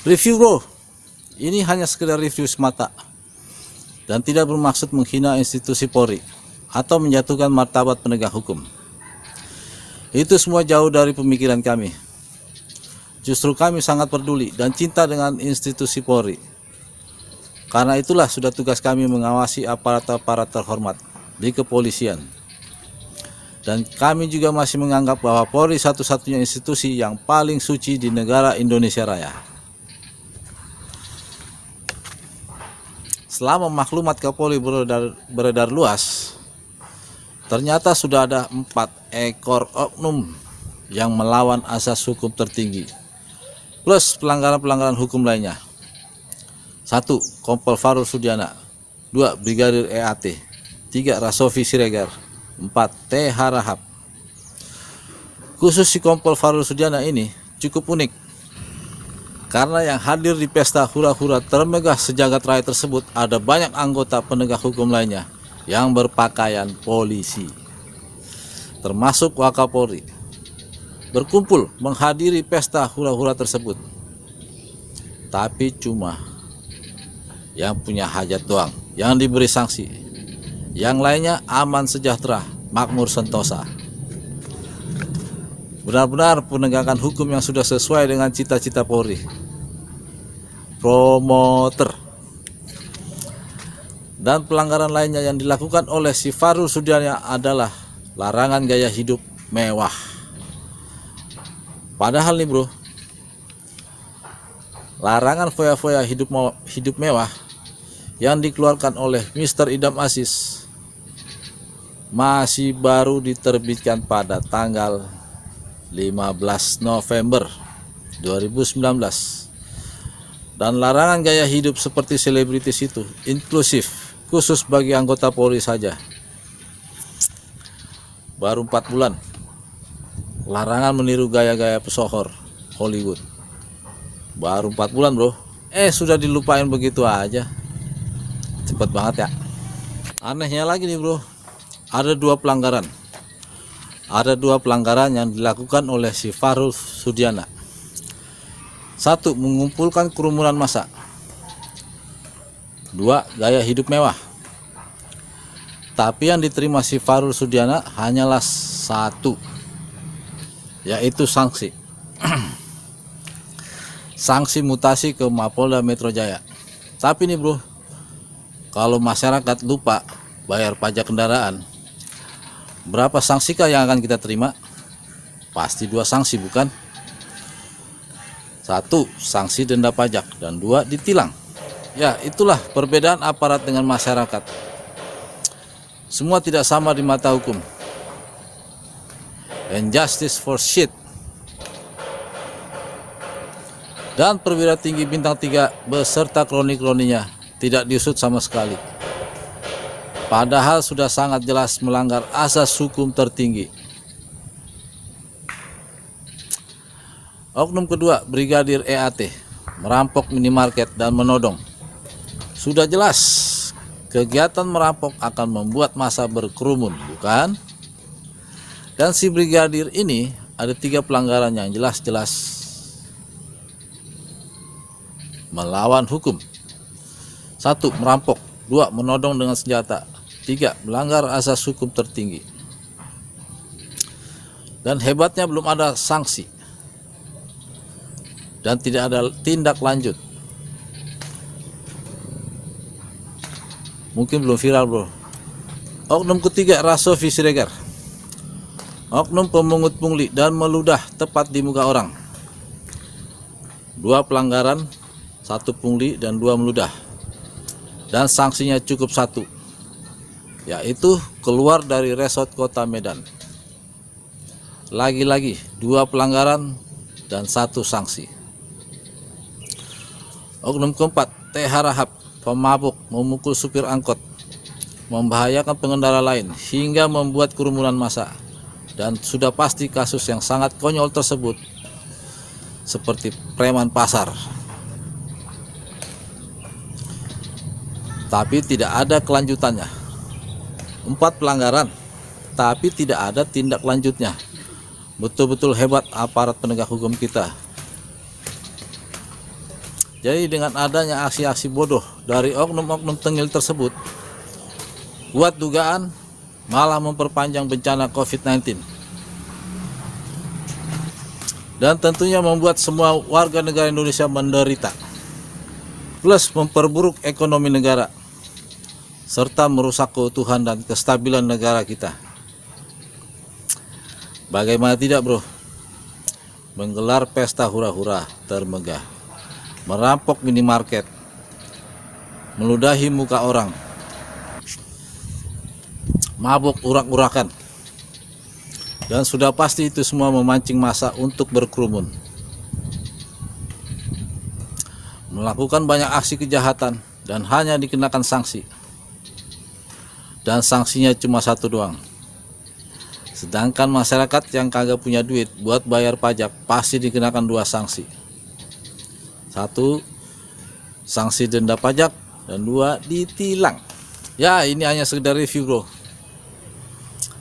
Review bro, ini hanya sekedar review semata dan tidak bermaksud menghina institusi Polri atau menjatuhkan martabat penegak hukum. Itu semua jauh dari pemikiran kami. Justru kami sangat peduli dan cinta dengan institusi Polri. Karena itulah sudah tugas kami mengawasi aparat-aparat terhormat di kepolisian. Dan kami juga masih menganggap bahwa Polri satu-satunya institusi yang paling suci di negara Indonesia Raya. Selama maklumat Kapolri beredar luas, ternyata sudah ada 4 ekor oknum yang melawan asas hukum tertinggi, plus pelanggaran-pelanggaran hukum lainnya. 1. Kompol Farul Sudiana. 2. Brigadir EAT. 3. Rasofi Siregar. 4. T. Harahap. Khusus si Kompol Farul Sudiana ini cukup unik, karena yang hadir di pesta hura-hura termegah sejagat raya tersebut ada banyak anggota penegak hukum lainnya yang berpakaian polisi, termasuk Wakapolri, berkumpul menghadiri pesta hura-hura tersebut. Tapi cuma yang punya hajat doang yang diberi sanksi, yang lainnya aman sejahtera, makmur sentosa. Benar-benar penegakan hukum yang sudah sesuai dengan cita-cita Polri. Promoter. Dan pelanggaran lainnya yang dilakukan oleh si Farul Sudiana adalah larangan gaya hidup mewah. Padahal nih bro, larangan foya-foya hidup mewah yang dikeluarkan oleh Mr. Idam Aziz masih baru diterbitkan pada tanggal 15 November 2019. Dan larangan gaya hidup seperti selebritis itu inklusif, khusus bagi anggota Polri saja. Baru 4 bulan larangan meniru gaya-gaya pesohor Hollywood. Baru 4 bulan bro, sudah dilupain begitu aja. Cepet banget ya. Anehnya lagi nih bro, ada dua pelanggaran yang dilakukan oleh si Farul Sudiana. 1. Mengumpulkan kerumunan massa. 2. Gaya hidup mewah. Tapi yang diterima si Farul Sudiana hanyalah 1, yaitu sanksi. Sanksi mutasi ke Mapolda Metro Jaya. Tapi nih bro, kalau masyarakat lupa bayar pajak kendaraan, berapa sangsikah yang akan kita terima? Pasti 2 sanksi bukan? 1. Sanksi denda pajak, dan 2. Ditilang. Ya, itulah perbedaan aparat dengan masyarakat. Semua tidak sama di mata hukum. And justice for shit. Dan perwira tinggi bintang 3 beserta kroni-kroninya tidak diusut sama sekali. Padahal sudah sangat jelas melanggar asas hukum tertinggi. Oknum kedua, Brigadir EAT, merampok minimarket dan menodong. Sudah jelas kegiatan merampok akan membuat massa berkerumun, bukan? Dan si Brigadir ini ada 3 pelanggaran yang jelas-jelas melawan hukum. 1. Merampok. 2. Menodong dengan senjata. 3. Melanggar asas hukum tertinggi. Dan hebatnya belum ada sanksi dan tidak ada tindak lanjut. Mungkin belum viral bro. Oknum ketiga, Rasofi Siregar, oknum pemungut pungli dan meludah tepat di muka orang. 2 pelanggaran, 1 pungli dan 2 meludah. Dan sanksinya cukup 1, yaitu keluar dari resort Kota Medan. Lagi-lagi 2 pelanggaran dan 1 sanksi. Oknum keempat, T. Harahap, pemabuk, memukul supir angkot, membahayakan pengendara lain hingga membuat kerumunan massa. Dan sudah pasti kasus yang sangat konyol tersebut seperti preman pasar. Tapi tidak ada kelanjutannya. 4 pelanggaran, tapi tidak ada tindak lanjutnya. Betul-betul hebat aparat penegak hukum kita. Jadi dengan adanya aksi-aksi bodoh dari oknum-oknum tengil tersebut, kuat dugaan malah memperpanjang bencana COVID-19. Dan tentunya membuat semua warga negara Indonesia menderita, plus memperburuk ekonomi negara, serta merusak keutuhan dan kestabilan negara kita. Bagaimana tidak, bro? Menggelar pesta hura-hura termegah, merampok minimarket, meludahi muka orang, mabuk urak-urakan, dan sudah pasti itu semua memancing massa untuk berkerumun, melakukan banyak aksi kejahatan dan hanya dikenakan sanksi, dan sanksinya cuma satu doang. Sedangkan masyarakat yang kagak punya duit buat bayar pajak pasti dikenakan 2 sanksi. 1, sanksi denda pajak, dan 2, ditilang. Ya, ini hanya sekedar review, bro.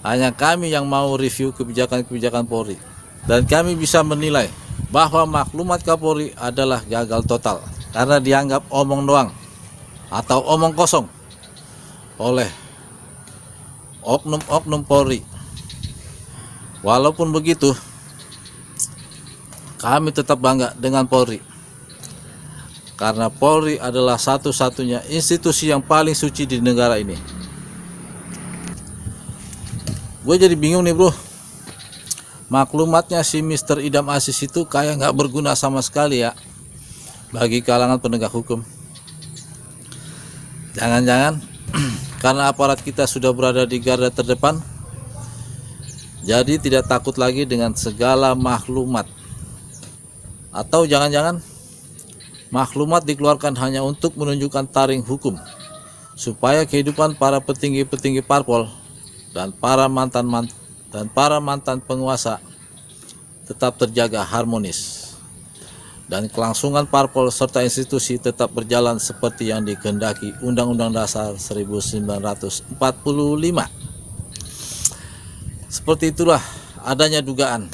Hanya kami yang mau review kebijakan-kebijakan Polri, dan kami bisa menilai bahwa maklumat Kapolri adalah gagal total karena dianggap omong doang atau omong kosong oleh oknum-oknum Polri. Walaupun begitu, kami tetap bangga dengan Polri, karena Polri adalah satu-satunya institusi yang paling suci di negara ini. Gue jadi bingung nih, bro. Maklumatnya si Mr. Idam Aziz itu kayak nggak berguna sama sekali ya bagi kalangan penegak hukum. Jangan-jangan karena aparat kita sudah berada di garda terdepan, jadi tidak takut lagi dengan segala maklumat. Atau jangan-jangan maklumat dikeluarkan hanya untuk menunjukkan taring hukum, supaya kehidupan para petinggi-petinggi parpol dan para mantan penguasa tetap terjaga harmonis, dan kelangsungan parpol serta institusi tetap berjalan seperti yang dikehendaki Undang-Undang Dasar 1945. Seperti itulah adanya dugaan.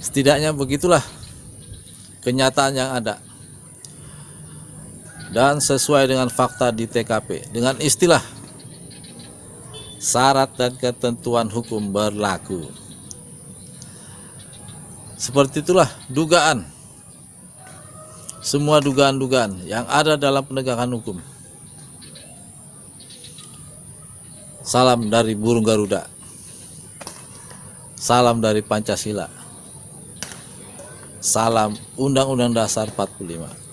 Setidaknya begitulah kenyataan yang ada, dan sesuai dengan fakta di TKP, dengan istilah syarat dan ketentuan hukum berlaku. Seperti itulah dugaan, semua dugaan-dugaan yang ada dalam penegakan hukum. Salam dari burung Garuda, salam dari Pancasila, salam Undang-Undang Dasar 45.